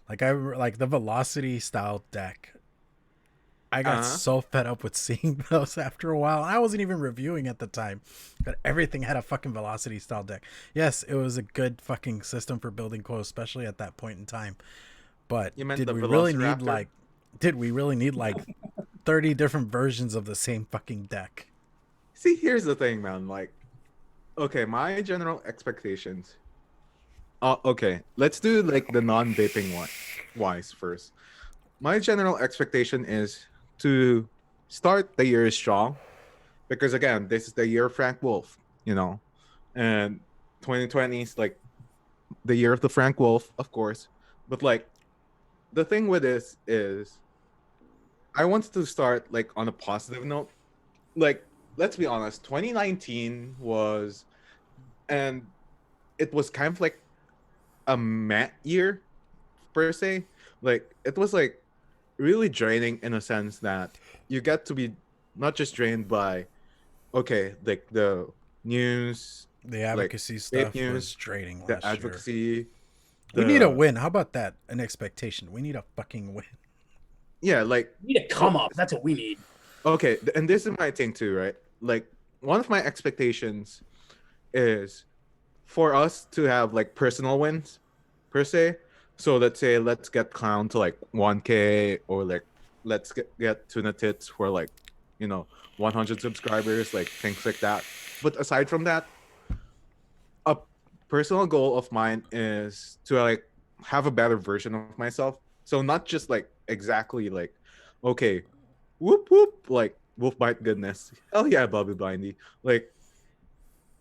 the Velocity style deck. I got so fed up with seeing those after a while. I wasn't even reviewing at the time, but everything had a fucking Velocity style deck. Yes, it was a good fucking system for building coils, especially at that point in time. But did we really need like 30 different versions of the same fucking deck? See, here's the thing, man. Like, okay, my general expectations. Okay, let's do like the non-vaping wise first. My general expectation is to start the year strong, because again, this is the year of Frank Wolf, you know, and 2020 is like the year of the Frank Wolf, of course. But like, the thing with this is, I want to start like on a positive note. Like, let's be honest, 2019 was, and it was kind of like a meh year per se. Like, it was like really draining in a sense that you get to be not just drained by, okay, like the news, The like advocacy vape stuff was news, draining the last year. advocacy, We need a the win. How about that? An expectation. We need a fucking win. yeah, like We need to come up. That's what we need. okay, and this is my thing too, right? Like one of my expectations is for us to have like personal wins per se. So let's say let's get Clown to like 1K, or like let's get Tuna Tits for like, 100 subscribers, like things like that. But aside from that, a personal goal of mine is to like have a better version of myself. So not just like exactly like, okay, whoop whoop, like Wolfbite goodness. Hell yeah, Bobby Blindy. Like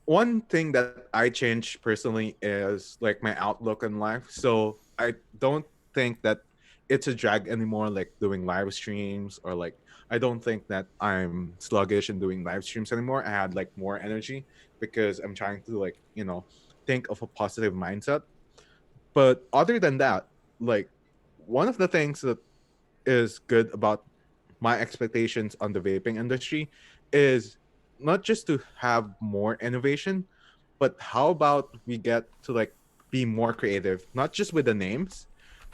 one thing that I changed personally is like my outlook on life. So I don't think that it's a drag anymore, like doing live streams, or like I don't think that I'm sluggish in doing live streams anymore. I had like more energy because I'm trying to like, think of a positive mindset. But other than that, like one of the things that is good about my expectations on the vaping industry is not just to have more innovation, but how about we get to like be more creative, not just with the names,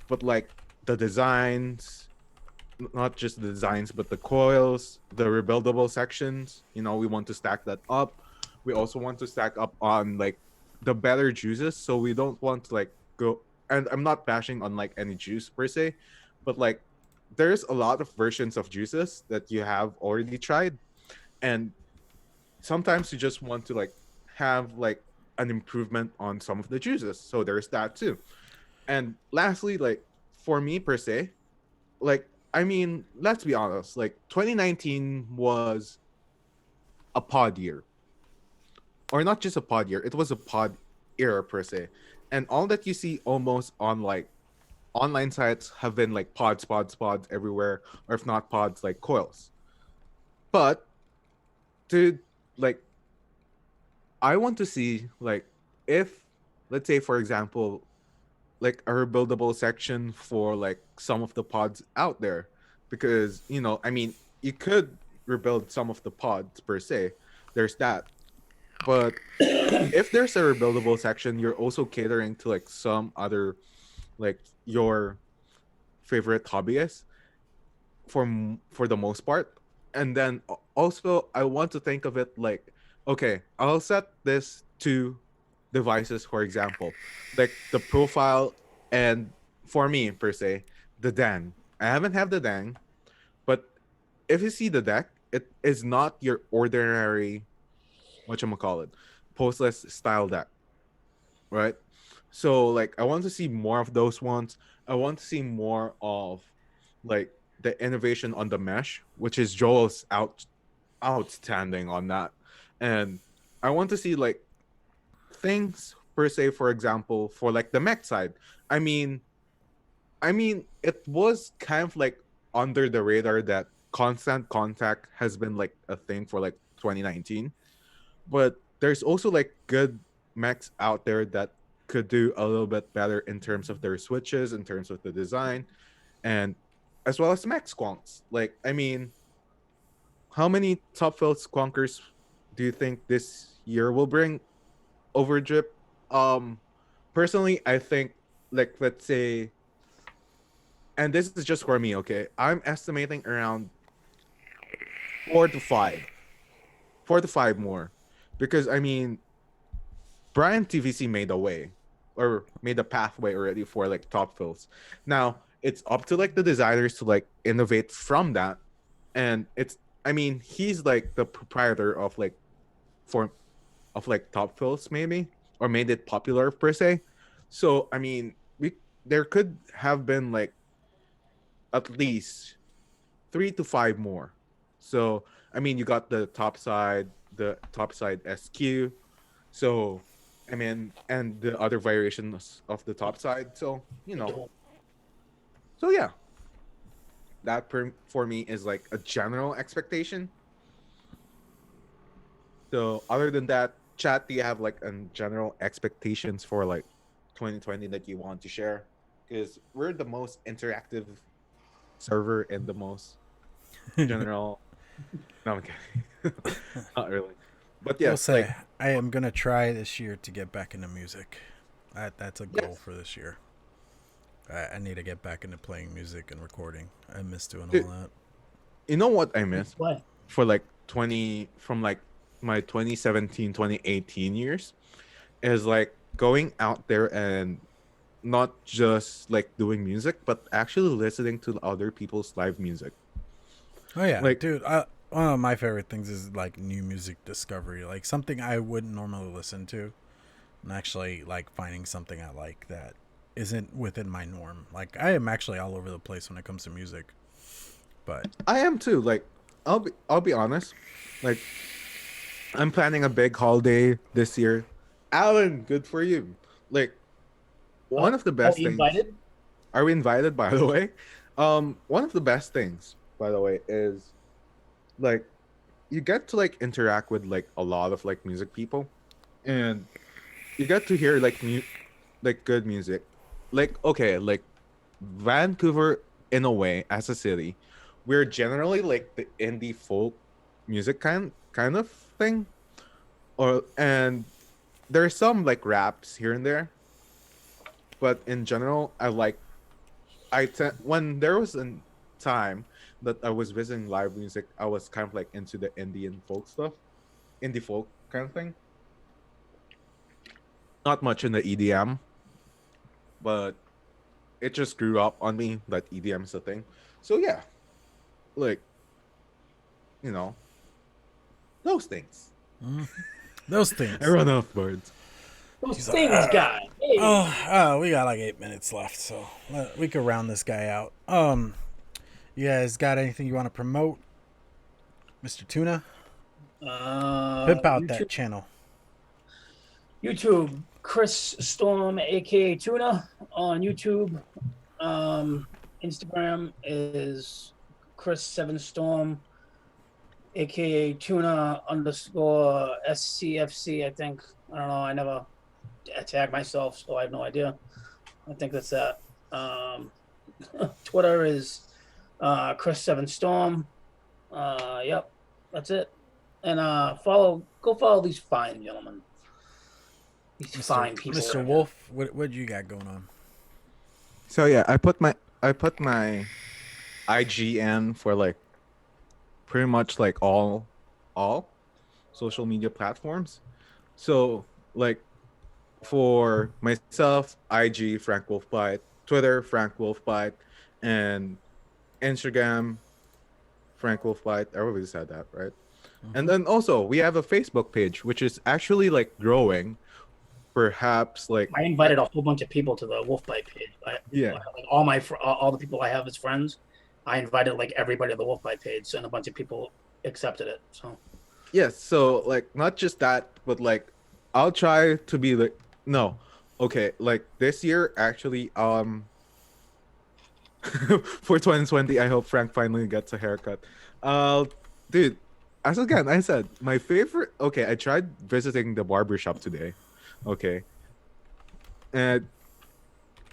but like the designs, not just the designs, but the coils, the rebuildable sections. We want to stack that up. We also want to stack up on like the better juices. So we don't want to like go, and I'm not bashing on like any juice per se, but like there's a lot of versions of juices that you have already tried. And sometimes you just want to like have like an improvement on some of the juices. So there's that too. And lastly, like for me per se, like I mean, let's be honest, like 2019 was a pod year. Or not just a pod year, it was a pod era per se. And all that you see almost on like online sites have been like pods everywhere, or if not pods, like coils. But to like I want to see like if, let's say for example, like a rebuildable section for like some of the pods out there, because I mean you could rebuild some of the pods per se. There's that. But if there's a rebuildable section, you're also catering to like some other, like your favorite hobbyists for the most part. And then also I want to think of it like, okay, I'll set this to devices, for example, like the profile, and for me per se, the dang. I haven't had the dang, but if you see the deck, it is not your ordinary, whatchamacallit, postless style deck, right? So like I want to see more of those ones. I want to see more of like the innovation on the mesh, which is Joel's outstanding on that. And I want to see like things per se, for example, for like the mech side. I mean, it was kind of like under the radar that constant contact has been like a thing for like 2019, but there's also like good mechs out there that could do a little bit better in terms of their switches, in terms of the design, and as well as mech squonks. Like, I mean, how many top fill squonkers do you think this year will bring over drip? Um, Personally, I think like let's say, and this is just for me, okay? I'm estimating around four to five, 4 to 5 more, because I mean, Brian TVC made a way, or made a pathway already for like top fills. Now it's up to like the designers to like innovate from that, and I mean he's like the proprietor of like form of like top fills maybe, or made it popular per se. So I mean there could have been like at least 3 to 5 more. So I mean you got the top side SQ. So I mean, and the other variations of the top side. So so yeah. for me is like a general expectation. So other than that, chat, do you have like a general expectations for like 2020 that you want to share? Because we're the most interactive server and the most general. No, I'm kidding. Not really. But We'll yes, like say I am gonna try this year to get back into music. That's a goal yes, for this year. I need to get back into playing music and recording. I miss doing dude, all that. you know what I miss What? for like 20 from like my 2017, 2018 years is like going out there and not just like doing music, but actually listening to other people's live music. Oh yeah, Like dude. One of my favorite things is like new music discovery, like something I wouldn't normally listen to, and actually like finding something I like that isn't within my norm. Like I am actually all over the place when it comes to music, but I am too. Like I'll be honest. Like I'm planning a big holiday this year. Alan, good for you. Like one Oh, of the oh, best you things. invited? Are we invited, by the way? One of the best things, by the way, is like you get to like interact with like a lot of like music people, and you get to hear like like good music. Like okay, like Vancouver in a way as a city, we're generally like the indie folk music kind of thing, or and there's some like raps here and there, but in general, when there was a time that I was visiting live music, I was kind of like into the Indian folk stuff, indie folk kind of thing. Not much in the EDM, but it just grew up on me that EDM is a thing. So yeah, like you know those things. those I things. run off words. Those He's like, things, guy. Hey. we got like 8 minutes left, so we could round this guy out. You guys got anything you want to promote, Mr. Tuna? Pimp out that YouTube, channel. YouTube, Chris Storm, aka Tuna, on YouTube. Instagram is Chris7Storm, aka Tuna _ SCFC. I think. I don't know. I never tag myself, so I have no idea. I think that's that. Twitter is Chris7Storm. Yep, that's it. And go follow these fine gentlemen, these fine people. Mr. Wolf, what you got going on? So yeah, I put my IGN for like pretty much like all social media platforms. So like for myself, IG Frank Wolfbite, Twitter Frank Wolfbite, and Instagram Frank Wolfbite. Everybody said that, right? And then also we have a Facebook page which is actually like growing. Perhaps like I invited a whole bunch of people to the Wolfbite page. yeah. Like all the people I have as friends, I invited like everybody to the Wolfbite page, and a bunch of people accepted it. So Yes, so like not just that, but like I'll try to be like no. Okay, like this year actually for 2020 I hope Frank finally gets a haircut. Uh dude, as again I said, my favorite okay, I tried visiting the barber shop today. Okay. And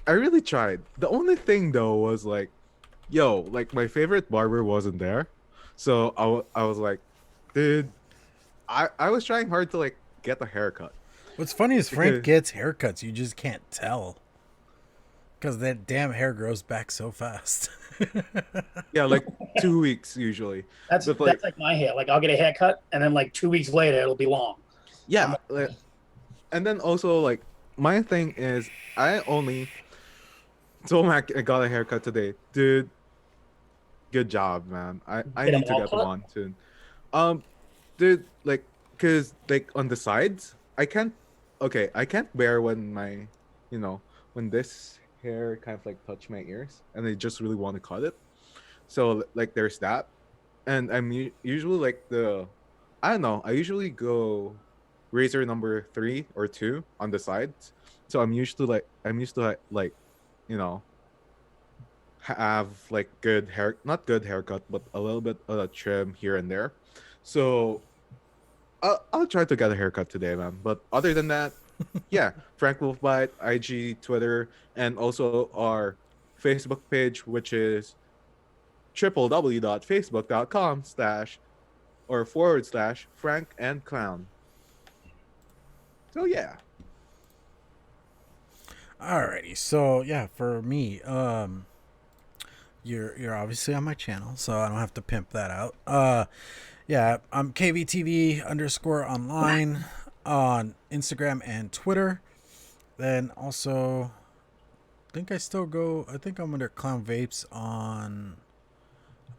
I really tried. The only thing though was like yo, like my favorite barber wasn't there. So I was like, dude, I was trying hard to like get a haircut. What's funny is Frank Because gets haircuts. You just can't tell because that damn hair grows back so fast. yeah, like 2 weeks usually. that's But like like my hair. Like I'll get a haircut, and then like 2 weeks later, it'll be long. yeah, like, and then also like my thing is I only Tomac got a haircut today. Dude, good job, man. I Get them need to all get them cut. on soon. Um dude, like cuz like on the sides, I can't bear when my when this hair kind of like touch my ears and I just really want to cut it. So like there's that. And usually like I don't know, I usually go razor number 3 or 2 on the sides. So I'm used to like you know have like good hair, not good haircut, but a little bit of a trim here and there. So I'll try to get a haircut today, man. But other than that, yeah, Frank Wolfbite, IG, Twitter, and also our Facebook page, which is www.facebook.com/Frank and Clown. So yeah. Alrighty, so yeah, for me, you're obviously on my channel, so I don't have to pimp that out. Yeah, I'm KVTV underscore online on Instagram and Twitter. Then also, I think I'm under Clown Vapes on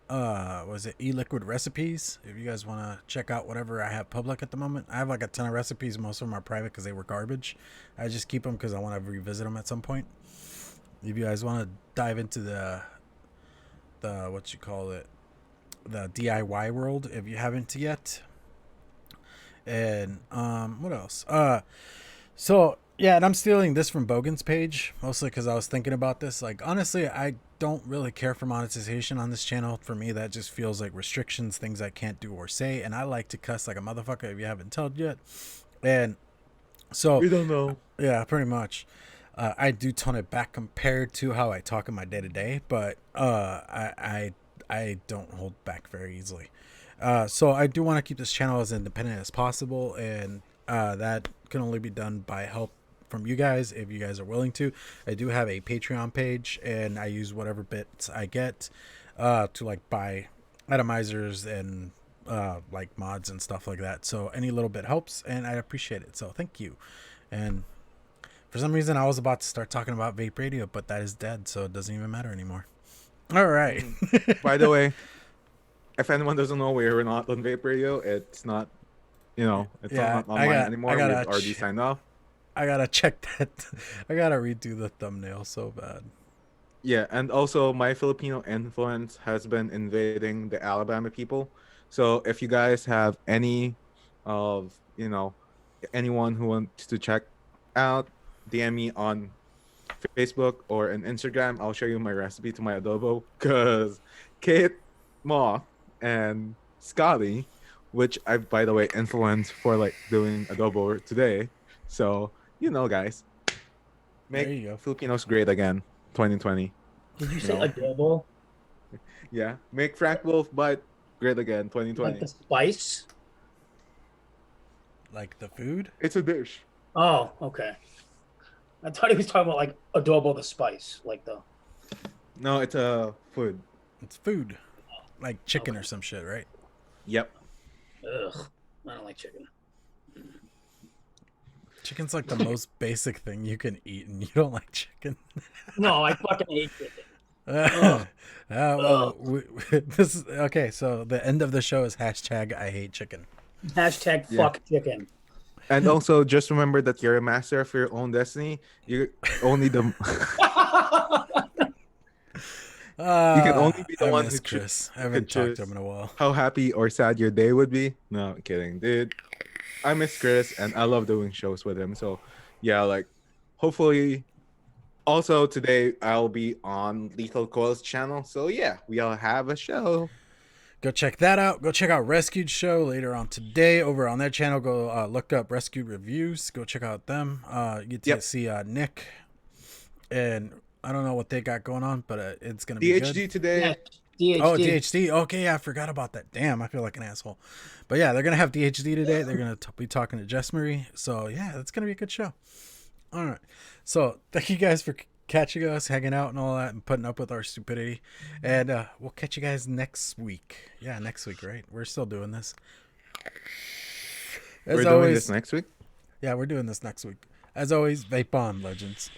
was it e-liquid recipes. If you guys want to check out whatever I have public at the moment, I have like a ton of recipes. Most of them are private because they were garbage. I just keep them because I want to revisit them at some point. If you guys want to dive into the what you call it, the DIY world, if you haven't yet. And what else? So yeah, and I'm stealing this from Bogan's page mostly because I was thinking about this. Like honestly, I don't really care for monetization on this channel. For me, that just feels like restrictions, things I can't do or say, and I like to cuss like a motherfucker. If you haven't told yet, and so We don't know. yeah, pretty much. I do tone it back compared to how I talk in my day to day, but I don't hold back very easily. So I do want to keep this channel as independent as possible, and that can only be done by help from you guys if you guys are willing to. I do have a Patreon page, and I use whatever bits I get to like buy atomizers and like mods and stuff like that. So any little bit helps, and I appreciate it. So thank you. And for some reason, I was about to start talking about Vape Radio, but that is dead, so it doesn't even matter anymore. All right. By the way, if anyone doesn't know, we're not on Vape Radio. It's not, it's Yeah, not online anymore. We've gotta already signed off. I gotta check that. I gotta redo the thumbnail so bad. Yeah, and also my Filipino influence has been invading the Alabama people. So if you guys have any of, anyone who wants to check out, DM me on Facebook or on Instagram. I'll show you my recipe to my adobo. Because Kate, Ma, and Scotty, which I, by the way, influenced for like doing adobo today. So, guys, There you make go. Filipinos great again, 2020. Did you say No. adobo? Yeah, make Frank Wolfbite great again, 2020. Like the spice? Like the food? It's a dish. Oh, okay. I thought he was talking about like adobo the spice, like the. No, it's a food. It's food. Like chicken Okay. or some shit, right? Yep. Ugh, I don't like chicken. Chicken's like the most basic thing you can eat, and you don't like chicken. No, I fucking hate chicken. Well, this is okay. So the end of the show is hashtag I hate chicken. Hashtag Yeah. fuck chicken. And also, just remember that you're a master of your own destiny. You only the you can only be the I one miss who Chris. I who haven't talked to choose him in a while. how happy or sad your day would be. No, I'm kidding, dude. I miss Chris, and I love doing shows with him. So, yeah, like, hopefully. Also, today I'll be on Lethal Coil's channel. So, yeah, we'll have a show. Go check that out. Go check out Rescued Show later on today over on their channel. Go look up Rescued Reviews. Go check out them. You get to Yep. see Nick, and I don't know what they got going on, but it's gonna be DHD good. today. Yeah, DHD. Oh, DHD. Okay, yeah, I forgot about that. Damn, I feel like an asshole. But yeah, they're gonna have DHD today. They're gonna be talking to Jess Marie. So yeah, it's gonna be a good show. All right. So thank you guys for catching us, hanging out, and all that, and putting up with our stupidity. And we'll catch you guys next week. Yeah, next week, right? We're still doing this. As We're always, doing this next week. yeah, we're doing this next week. As always, vape on, legends.